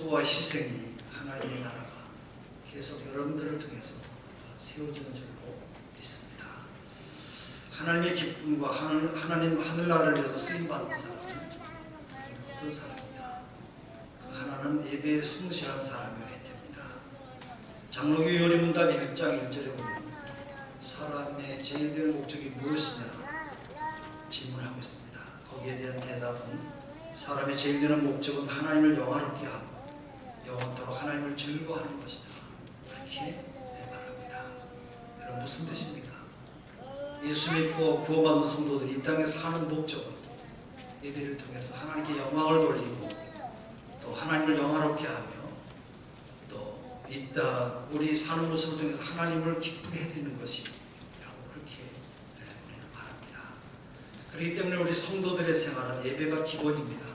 수고와 희생이 하나님의 나라가 계속 여러분들을 통해서 세워지는 줄로 믿습니다. 하나님의 기쁨과 하나님 하늘나라를 위해서 쓰임받는 사람은 어떤 사람이냐? 그 하나는 예배에 성실한 사람이어야 됩니다. 장로교 요리문답 1장 1절에 보면 사람의 제일 되는 목적이 무엇이냐 질문하고 있습니다. 거기에 대한 대답은 사람의 제일 되는 목적은 하나님을 영화롭게 하고 영원토록 하나님을 즐거워하는 것이다. 그렇게 말합니다. 여러분 무슨 뜻입니까? 예수 믿고 구원받은 성도들이 이 땅에 사는 목적은 예배를 통해서 하나님께 영광을 돌리고 또 하나님을 영화롭게 하며 또 이따 우리 사는 모습을 통해서 하나님을 기쁘게 해드리는 것이라고 그렇게 우리는 말합니다. 그렇기 때문에 우리 성도들의 생활은 예배가 기본입니다.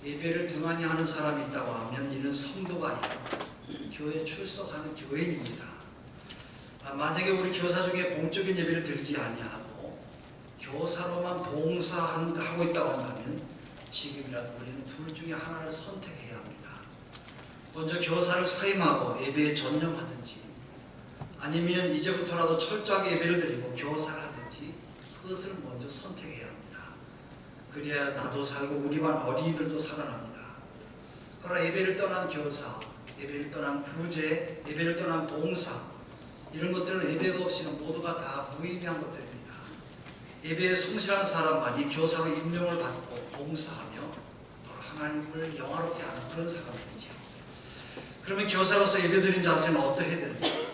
예배를 등한히 하는 사람이 있다고 하면 이는 성도가 아니라 교회에 출석하는 교인입니다. 만약에 우리 교사 중에 공적인 예배를 드리지 아니하고 교사로만 봉사하고 있다고 한다면 지금이라도 우리는 둘 중에 하나를 선택해야 합니다. 먼저 교사를 사임하고 예배에 전념하든지 아니면 이제부터라도 철저하게 예배를 드리고 교사를 하든지 그것을 먼저 선택해야 합니다. 그래야 나도 살고 우리 반 어린이들도 살아납니다. 그러나 예배를 떠난 교사, 예배를 떠난 구제, 예배를 떠난 봉사 이런 것들은 예배가 없이는 모두가 다 무의미한 것들입니다. 예배에 성실한 사람만이 교사로 임명을 받고 봉사하며 바로 하나님을 영화롭게 하는 그런 사람들이죠. 그러면 교사로서 예배드린 자세는 어떠해야 되는지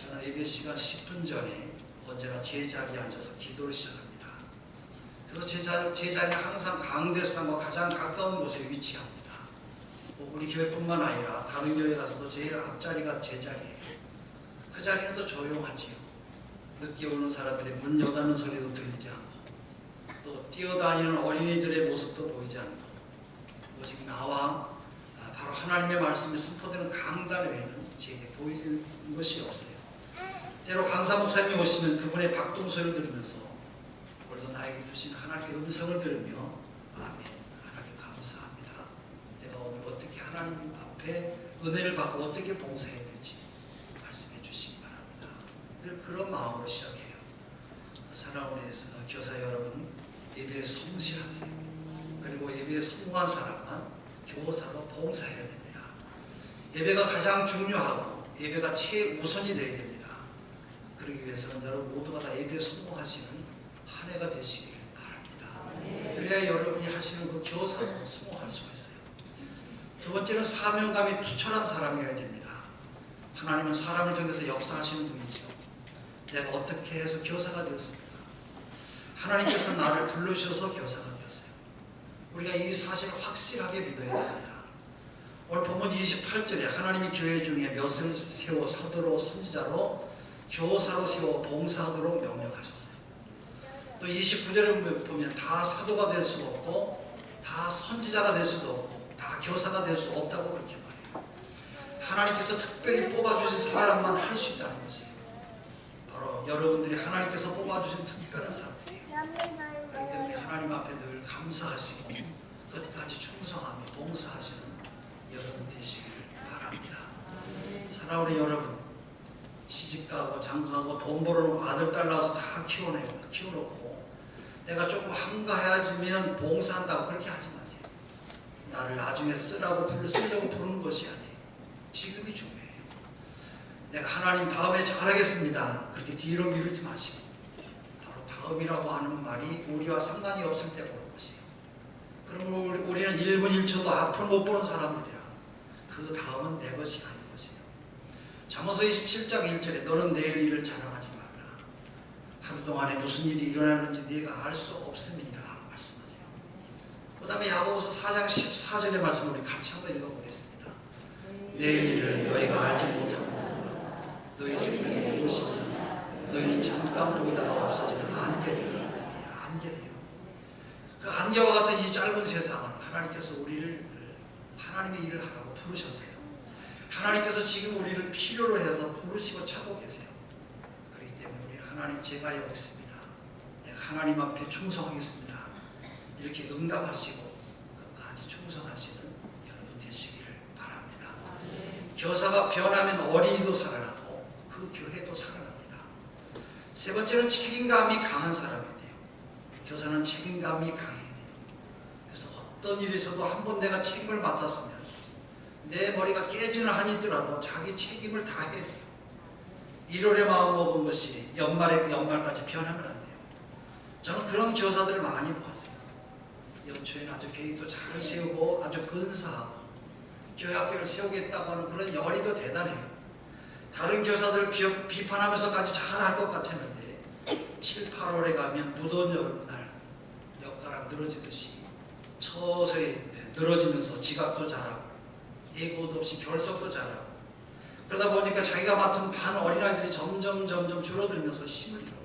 저는 예배 시간 10분 전에 언제나 제 자리에 앉아서 기도를 시작합니다. 그래서 제 자리는 항상 강대상과 가장 가까운 곳에 위치합니다. 우리 교회뿐만 아니라 다른 교회 가서도 제일 앞자리가 제 자리예요. 그 자리는 더 조용하지요. 늦게 오는 사람들의 문 여닫는 소리도 들리지 않고 또 뛰어다니는 어린이들의 모습도 보이지 않고 오직 나와 바로 하나님의 말씀이 선포되는 강단 외에는 제게 보이는 것이 없어요. 때로 강사 목사님이 오시면 그분의 박동소리를 들으면서 오늘도 나에게 주신 하나님의 음성을 들으며 아멘, 하나님 감사합니다. 내가 오늘 어떻게 하나님 앞에 은혜를 받고 어떻게 봉사해야 될지 말씀해 주시기 바랍니다. 늘 그런 마음으로 시작해요. 사랑하는 교사 여러분, 예배에 성실하세요. 그리고 예배에 성공한 사람만 교사로 봉사해야 됩니다. 예배가 가장 중요하고 예배가 최우선이 되어야 됩니다. 그러기 위해서는 여러분 모두가 다 예배에 성공하시는 한 해가 되시길 바랍니다. 그래야 여러분이 하시는 그 교사로 성공할 수가 있어요. 두 번째는 사명감이 투철한 사람이어야 됩니다. 하나님은 사람을 통해서 역사하시는 분이죠. 내가 어떻게 해서 교사가 되었습니까? 하나님께서 나를 부르셔서 교사가 되었어요. 우리가 이 사실을 확실하게 믿어야 됩니다. 오늘 본문 28절에 하나님이 교회 중에 몇을 세워 사도로 선지자로 교사로 세워 봉사하도록 명령하셨어요. 또 29절을 보면 다 사도가 될 수도 없고 다 선지자가 될 수도 없고 다 교사가 될 수 없다고 그렇게 말해요. 하나님께서 특별히 뽑아주신 사람만 할 수 있다는 것이에요. 바로 여러분들이 하나님께서 뽑아주신 특별한 사람들이에요. 그렇기 때문에 하나님 앞에 늘 감사하시고 끝까지 충성하며 봉사하시는 여러분 되시기를 바랍니다. 사랑하는 여러분, 시집가고 장가가고 돈 벌어놓고 아들 딸 낳아서 다 키워놓고 내가 조금 한가해지면 봉사한다고 그렇게 하지 마세요. 나를 나중에 쓰려고 부르는 것이 아니에요. 지금이 중요해요. 내가 하나님 다음에 잘하겠습니다. 그렇게 뒤로 미루지 마시고 바로 다음이라고 하는 말이 우리와 상관이 없을 때 보는 것이에요. 그러면 우리는 1분 1초도 앞을 못 보는 사람들이라 그 다음은 내 것이 아닌 것이에요. 잠언서 27장 1절에 너는 내일 일을 자랑하지 말라. 하루 동안에 무슨 일이 일어나는지 네가 알 수 없음이라 말씀하세요. 그 다음에 야고보서 4장 14절의 말씀을 우리 같이 한번 읽어보겠습니다. 내일 일을 너희가 알지 못하고 너희 생명이 무엇이냐. 너희는 잠깐 보이다가 없어지는 안개니라. 안개래요. 그 안개와 같은 이 짧은 세상을 하나님께서 우리를 하나님의 일을 하라고 부르셨어요. 하나님께서 지금 우리를 필요로 해서 부르시고 찾고 계세요. 그렇기 때문에 우리 하나님 제가 여기 있습니다. 내가 하나님 앞에 충성하겠습니다. 이렇게 응답하시고 끝까지 충성하시는 여러분 되시기를 교사가 변하면 어린이도 살아나고 그 교회도 살아납니다. 세 번째는 책임감이 강한 사람이 돼요. 교사는 책임감이 강해야 돼요. 그래서 어떤 일이 있어도 한번 내가 책임을 맡았으면 내 머리가 깨지는 한이 있더라도 자기 책임을 다해야 돼요. 1월에 마음먹은 것이 연말까지 변하면 안 돼요. 저는 그런 교사들을 많이 봤어요. 연초에는 아주 계획도 잘 세우고 아주 근사하고 교회 학교를 세우겠다고 하는 그런 열의도 대단해요. 다른 교사들 비판하면서까지 잘할 것 같았는데 7, 8월에 가면 무더운 여름날 엿가락 늘어지듯이 서서히 늘어지면서 지각도 잘하고 예고도 없이 결석도 잘하고 그러다 보니까 자기가 맡은 반 어린아이들이 점점 줄어들면서 힘을 잃어버려요.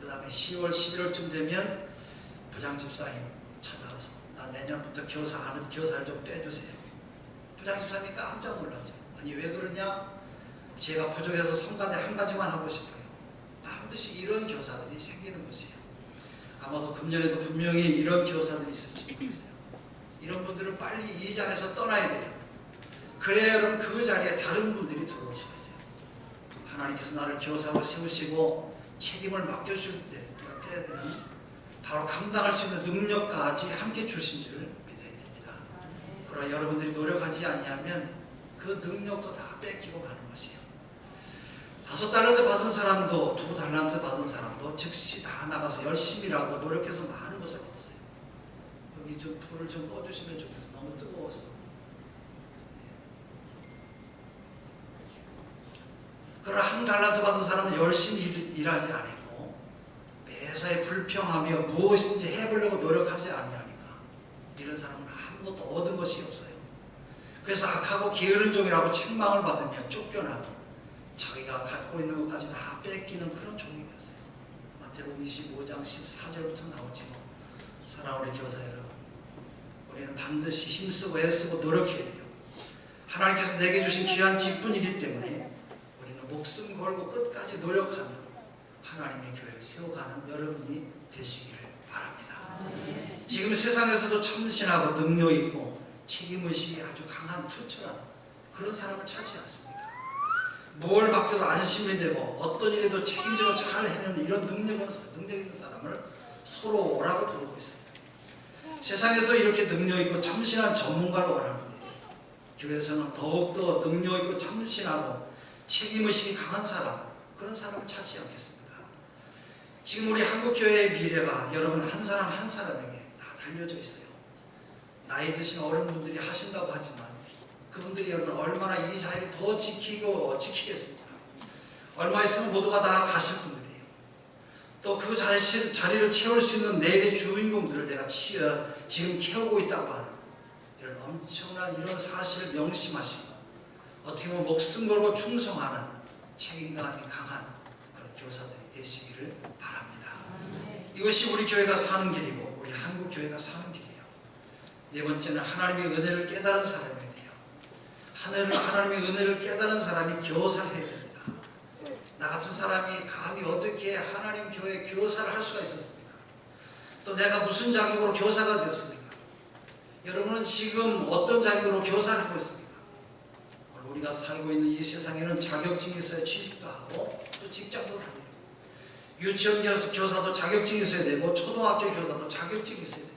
그 다음에 10월, 11월쯤 되면 부장집사님 찾아가서 나 내년부터 교사를 좀 빼주세요. 부장집사님이 깜짝 놀라죠. 아니 왜 그러냐? 제가 부족해서 성간에 한 가지만 하고 싶어요. 반드시 이런 교사들이 생기는 것이에요. 아마도 금년에도 분명히 이런 교사들이 있을지 모르겠어요. 이런 분들은 빨리 이 자리에서 떠나야 돼요. 그래야 여러분 그 자리에 다른 분들이 들어올 수가 있어요. 하나님께서 나를 교사로 세우시고 책임을 맡겨줄 때는 바로 감당할 수 있는 능력까지 함께 주신 줄을 믿어야 됩니다. 그러나 여러분들이 노력하지 아니하면 그 능력도 다 뺏기고 가는 것이에요. 5달란트 받은 사람도 2달란트 받은 사람도 즉시 다 나가서 열심히 일하고 노력해서 많은 것을 얻었어요. 여기 좀 불을 좀 꺼주시면 좋겠어요. 너무 뜨거워서. 그러나 1달란트 받은 사람은 열심히 일하지 않고 매사에 불평하며 무엇인지 해보려고 노력하지 아니하니까 이런 사람은 아무것도 얻은 것이 없어요. 그래서 악하고 게으른 종이라고 책망을 받으며 쫓겨나고 자기가 갖고 있는 것까지 다 뺏기는 그런 종이 됐어요. 마태복음 25장 14절부터 나오죠. 사랑하는 우리 교사 여러분, 우리는 반드시 힘쓰고 애쓰고 노력해야 돼요. 하나님께서 내게 주신 귀한 직분이기 때문에 목숨 걸고 끝까지 노력하며 하나님의 교회를 세워가는 여러분이 되시기를 바랍니다. 지금 세상에서도 참신하고 능력있고 책임의식이 아주 강한 투철한 그런 사람을 찾지 않습니까? 뭘 맡겨도 안심이 되고 어떤 일에도 책임지고 잘 해내는 이런 능력 있는 사람을 서로 오라고 부르고 있어요. 세상에서 이렇게 능력있고 참신한 전문가를 원하는데 교회에서는 더욱더 능력있고 참신하고 책임의식이 강한 사람, 그런 사람을 찾지 않겠습니까? 지금 우리 한국교회의 미래가 여러분 한 사람 한 사람에게 다 달려져 있어요. 나이 드신 어른분들이 하신다고 하지만 그분들이 여러분 얼마나 이 자리를 더 지키겠습니까? 얼마 있으면 모두가 다 가실 분들이에요. 또 그 자리를 채울 수 있는 내일의 주인공들을 내가 지금 키우고 있다고 하는 이런 엄청난 이런 사실을 명심하시고 어떻게 보면 목숨 걸고 충성하는 책임감이 강한 그런 교사들이 되시기를 바랍니다. 이것이 우리 교회가 사는 길이고 우리 한국 교회가 사는 길이에요. 네 번째는 하나님의 은혜를 깨달은 사람이 돼요. 하나님의 은혜를 깨달은 사람이 교사를 해야 됩니다. 나 같은 사람이 감히 어떻게 하나님 교회 교사를 할 수가 있었습니까? 또 내가 무슨 자격으로 교사가 되었습니까? 여러분은 지금 어떤 자격으로 교사를 하고 있습니까? 우리가 살고 있는 이 세상에는 자격증이 있어야 취직도 하고 또 직장도 다녀요. 유치원 교사도 자격증이 있어야 되고 초등학교 교사도 자격증이 있어야 됩니다.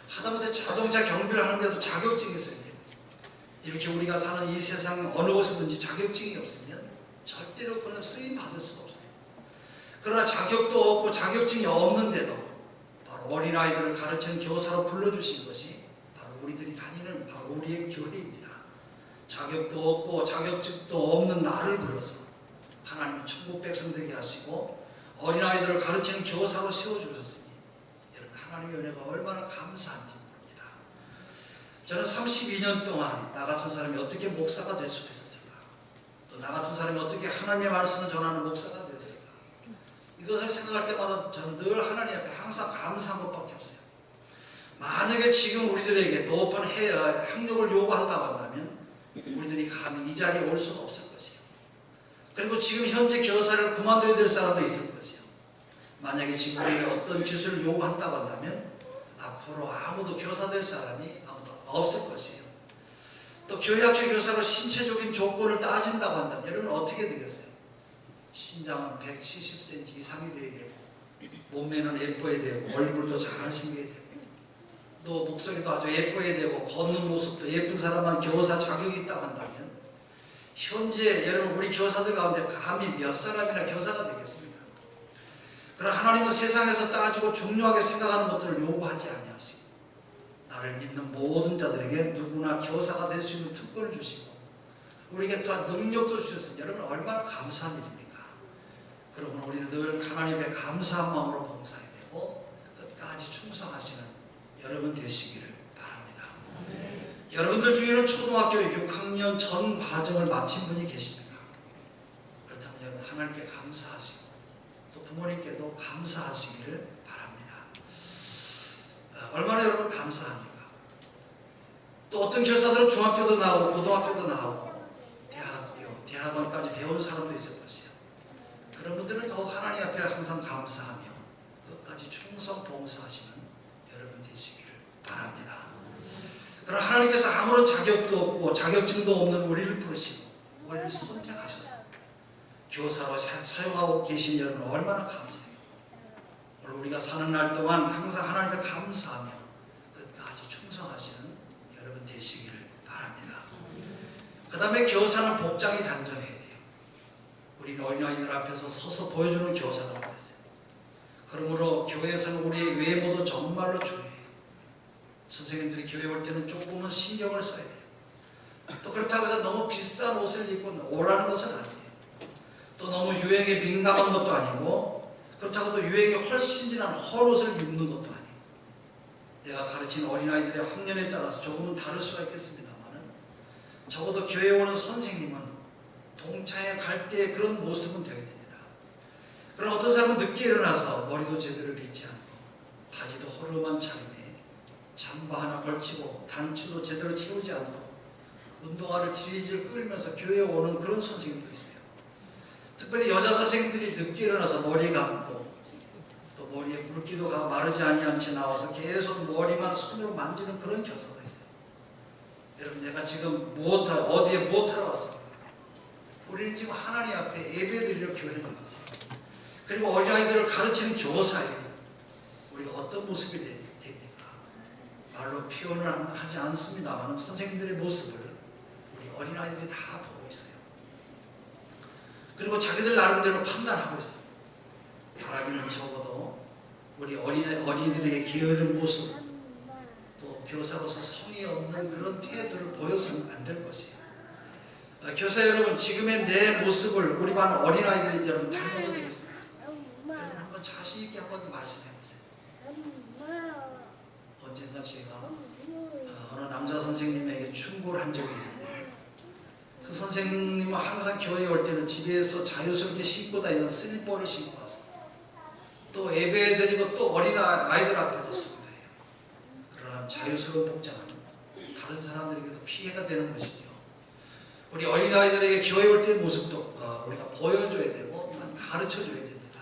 하다못해 자동차 경비를 하는데도 자격증이 있어야 돼요. 이렇게 우리가 사는 이 세상 어느 곳에든지 자격증이 없으면 절대로 그는 쓰임 받을 수가 없어요. 그러나 자격도 없고 자격증이 없는데도 바로 어린아이들을 가르치는 교사로 불러주신 것이 바로 우리들이 다니는 바로 우리의 교회입니다. 자격도 없고 자격증도 없는 나를 불러서 하나님은 천국 백성 되게 하시고 어린아이들을 가르치는 교사로 세워주셨으니 여러분 하나님의 은혜가 얼마나 감사한지 모릅니다. 저는 32년 동안 나 같은 사람이 어떻게 목사가 될 수가 있었을까? 또 나 같은 사람이 어떻게 하나님의 말씀을 전하는 목사가 되었을까? 이것을 생각할 때마다 저는 늘 하나님 앞에 항상 감사한 것밖에 없어요. 만약에 지금 우리들에게 높은 학력을 요구한다고 한다면 우리들이 감히 이 자리에 올 수가 없을 것이에요. 그리고 지금 현재 교사를 그만둬야 될 사람도 있을 것이에요. 만약에 지금 우리에게 어떤 기술을 요구한다고 한다면 앞으로 아무도 교사 될 사람이 아무도 없을 것이에요. 또 또 교회학교 교사로 신체적인 조건을 따진다고 한다면 여러분 어떻게 되겠어요? 신장은 170cm 이상이 돼야 되고, 몸매는 예뻐야 되고, 얼굴도 잘 생겨야 되고, 또 목소리도 아주 예뻐야 되고, 걷는 모습도 예쁜 사람만 교사 자격이 있다고 한다면 현재 여러분 우리 교사들 가운데 감히 몇 사람이나 교사가 되겠습니까? 그러나 하나님은 세상에서 따지고 중요하게 생각하는 것들을 요구하지 아니하시고 나를 믿는 모든 자들에게 누구나 교사가 될 수 있는 특권을 주시고 우리에게 또한 능력도 주셨습니다. 여러분 얼마나 감사한 일입니까? 그러면 우리는 늘 하나님의 감사한 마음으로 봉사해야 되고 끝까지 충성하시는 여러분 되시기를 바랍니다. 여러분들 중에는 초등학교 6학년 전 과정을 마친 분이 계십니까? 그렇다면 여러분 하나님께 감사하시고 또 부모님께도 감사하시기를 바랍니다. 얼마나 여러분 감사합니까? 또 어떤 교사들은 중학교도 나오고 고등학교도 나오고 대학원까지 배운 사람도 있을 것이요. 그런 분들은 더욱 하나님 앞에 항상 감사하며 끝까지 충성 봉사하시는 여러분 되시기를 바랍니다. 그러나 하나님께서 아무런 자격도 없고 자격증도 없는 우리를 부르시고 우리를 선택하셔서 교사로 사용하고 계신 여러분 얼마나 감사해요. 오늘 우리가 사는 날 동안 항상 하나님께 감사하며 끝까지 충성하시는 여러분 되시기를 바랍니다. 그 다음에 교사는 복장이 단정해야 돼요. 우리는 어린아이들 앞에서 서서 보여주는 교사라고 그랬어요. 그러므로 교회에서는 우리의 외모도 정말로 중요해요. 선생님들이 교회 올 때는 조금은 신경을 써야 돼요. 또 그렇다고 해서 너무 비싼 옷을 입고 오라는 것은 아니에요. 또 너무 유행에 민감한 것도 아니고 그렇다고 또 유행이 훨씬 지난 헌옷을 입는 것도 아니에요. 내가 가르치는 어린아이들의 학년에 따라서 조금은 다를 수가 있겠습니다만은 적어도 교회에 오는 선생님은 동창회 갈 때의 그런 모습은 되어야 됩니다. 그럼 어떤 사람은 늦게 일어나서 머리도 제대로 빗지 않고 바지도 허름한 차림에 잠바 하나 걸치고 단추도 제대로 채우지 않고 운동화를 질질 끌면서 교회에 오는 그런 선생님도 있어요. 특별히 여자 선생님들이 늦게 일어나서 머리 감고 또 머리에 물기도 마르지 아니한 채 나와서 계속 머리만 손으로 만지는 그런 교사도 있어요. 여러분 내가 지금 어디에 무엇하러 왔습니까? 우리는 지금 하나님 앞에 예배드리러 교회에 나왔어요. 그리고 어린아이들을 가르치는 교사예요. 우리가 어떤 모습이 됩니까? 말로 표현을 하지 않습니다만 선생님들의 모습을 우리 어린아이들이 다 보고 있어요. 그리고 자기들 나름대로 판단하고 있어요. 바라기는 적어도 우리 어린이들에게 게으른 모습 또 교사로서 성의 없는 그런 태도를 보여서는 안 될 것이에요. 교사 여러분 지금의 내 모습을 우리 반 어린아이들이 여러분 닮아도 되겠습니다. 여러분 한번 자신 있게 한번 말씀해 보세요. 언젠가 제가 어느 남자 선생님에게 충고를 한 적이 있는데 그 선생님은 항상 교회에 올 때는 집에서 자유스럽게 신고 다니는 슬리퍼를 신고 와서 또 예배 드리고 또 어린아이들 앞에도 서고 해요. 그러한 자유스러운 복장은 다른 사람들에게도 피해가 되는 것이죠. 우리 어린아이들에게 교회 올 때의 모습도 우리가 보여줘야 되고 가르쳐줘야 됩니다.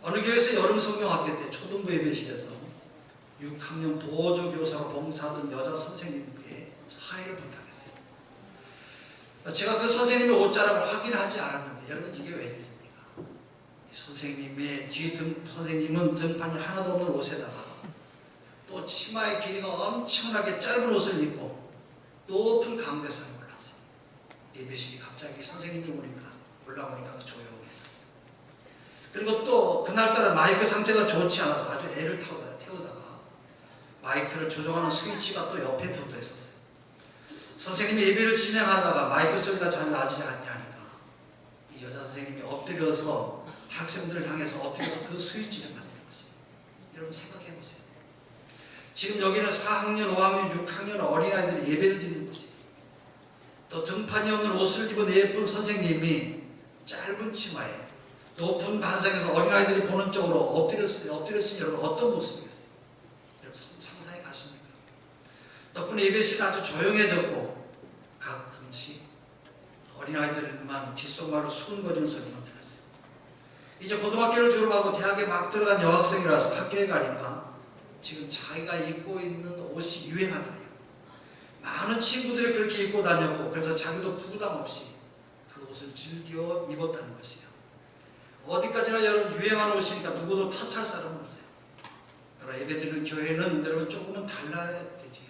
어느 교회에서 여름 성경학교 때 초등부 예배실에서 6학년 보조교사로 봉사하던 여자 선생님께 사회를 부탁했어요. 제가 그 선생님의 옷자락을 확인하지 않았는데 여러분 이게 웬일입니까? 이 선생님의 선생님은 등판이 하나도 없는 옷에다가 또 치마의 길이가 엄청나게 짧은 옷을 입고 높은 강대상을 올라서 예배실이 갑자기 선생님이 올라오니까 조용해졌어요. 그리고 또 그날따라 마이크 상태가 좋지 않아서 아주 애를 태우다가 마이크를 조정하는 스위치가 또 옆에 붙어 있었어요. 선생님이 예배를 진행하다가 마이크 소리가 잘 나지 않냐니까 이 여자 선생님이 엎드려서 학생들을 향해서 엎드려서 그 스위치를 만드는 것이에요. 여러분 생각해 보세요. 지금 여기는 4학년, 5학년, 6학년 어린아이들이 예배를 드리는 곳이에요. 또 등판이 없는 옷을 입은 예쁜 선생님이 짧은 치마에 높은 반상에서 어린아이들이 보는 쪽으로 엎드렸으니 여러분 어떤 모습이겠어요? 여러분 상상해 가십니까? 덕분에 예배실은 아주 조용해졌고 가끔씩 어린아이들만 귓속말로 수근거리는 소리만 들렸어요. 이제 고등학교를 졸업하고 대학에 막 들어간 여학생이라서 학교에 가니까 지금 자기가 입고 있는 옷이 유행하더래요. 많은 친구들이 그렇게 입고 다녔고 그래서 자기도 부담 없이 그 옷을 즐겨 입었다는 것이에요. 어디까지나 여러분 유행하는 옷이니까 누구도 탓할 사람은 없어요. 그러나 예배드리는 교회는 여러분 조금은 달라야 되지요.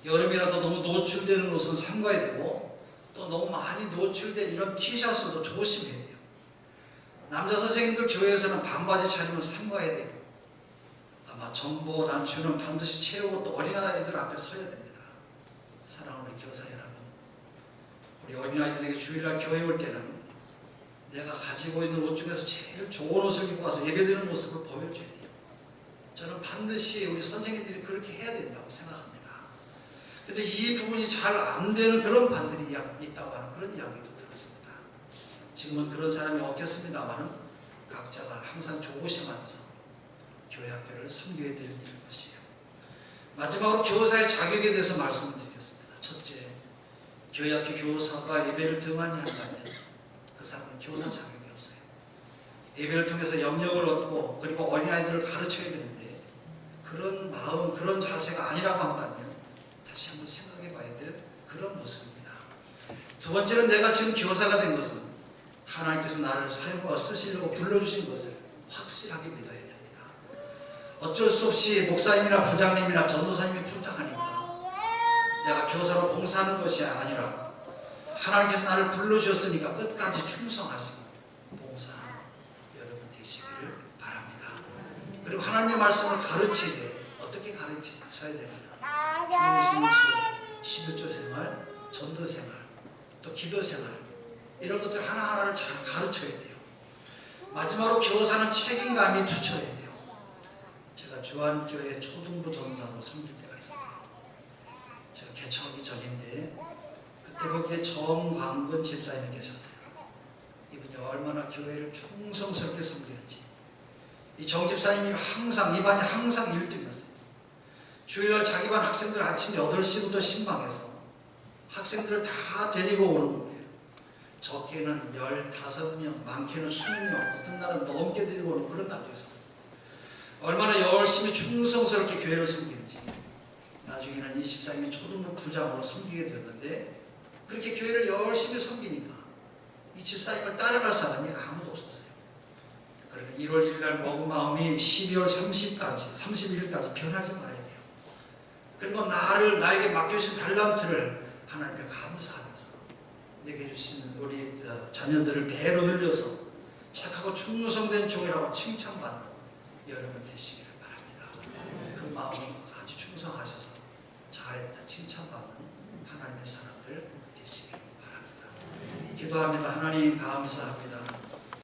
여름이라도 너무 노출되는 옷은 삼가야 되고 또 너무 많이 노출된 이런 티셔츠도 조심해야 돼요. 남자 선생님들 교회에서는 반바지 차림은 삼가야 되고 아마 전보 단추는 반드시 채우고 또 어린아이들 앞에 서야 됩니다. 사랑하는 교사 여러분, 우리 어린아이들에게 주일날 교회 올 때는 내가 가지고 있는 옷 중에서 제일 좋은 옷을 입고 와서 예배드리는 모습을 보여줘야 돼요. 저는 반드시 우리 선생님들이 그렇게 해야 된다고 생각합니다. 근데 이 부분이 잘 안 되는 그런 반들이 있다고 하는 그런 이야기도 들었습니다. 지금은 그런 사람이 없겠습니다만 각자가 항상 조심하면서 교회 학교를 섬겨야 될 것이에요. 마지막으로 교사의 자격에 대해서 말씀드리겠습니다. 첫째, 교회 학교 교사가 예배를 등한히 한다면 그 사람은 교사 자격이 없어요. 예배를 통해서 영역을 얻고 그리고 어린아이들을 가르쳐야 되는데 그런 마음, 그런 자세가 아니라고 한다면 다시 한번 생각해 봐야 될 그런 모습입니다. 두 번째는 내가 지금 교사가 된 것은 하나님께서 나를 사용과 쓰시려고 불러주신 것을 확실하게 믿어야 됩니다. 어쩔 수 없이 목사님이나 부장님이나 전도사님이 부탁하니까 내가 교사로 봉사하는 것이 아니라 하나님께서 나를 불러주셨으니까 끝까지 충성하시고 봉사하는 여러분 되시기를 바랍니다. 그리고 하나님의 말씀을 가르칠 때 어떻게 가르치셔야 됩니다. 주일 수업, 11조 생활, 전도 생활, 또 기도 생활 이런 것들 하나하나를 잘 가르쳐야 돼요. 마지막으로 교사는 책임감이 투철해야 돼요. 제가 주안교회 초등부 전도사로 섬길 때가 있었어요. 제가 개척하기 전인데 그때 거기에 정광근 집사님이 계셨어요. 이분이 얼마나 교회를 충성스럽게 섬기는지. 이 정 집사님이 항상 입안이 항상 1등이었어요. 주일날 자기 반 학생들 아침 8시부터 신방해서 학생들을 다 데리고 오는 거예요. 적게는 15명, 많게는 20명, 어떤 날은 넘게 데리고 오는 그런 날도 있었어요. 얼마나 열심히 충성스럽게 교회를 섬기는지. 나중에는 이 집사님이 초등부 부장으로 섬기게 되었는데 그렇게 교회를 열심히 섬기니까 이 집사님을 따라갈 사람이 아무도 없었어요. 그러니까 1월 1일 날 먹은 마음이 12월 30일까지 변하지 말아야 돼요. 그리고 나에게 맡겨주신 달란트를 하나님께 감사하면서 내게 주신 우리 자녀들을 배로 늘려서 착하고 충성된 종이라고 칭찬받는 여러분 되시기를 바랍니다. 그 마음으로 같이 충성하셔서 잘했다 칭찬받는 하나님의 사람들 되시기를 바랍니다. 기도합니다. 하나님 감사합니다.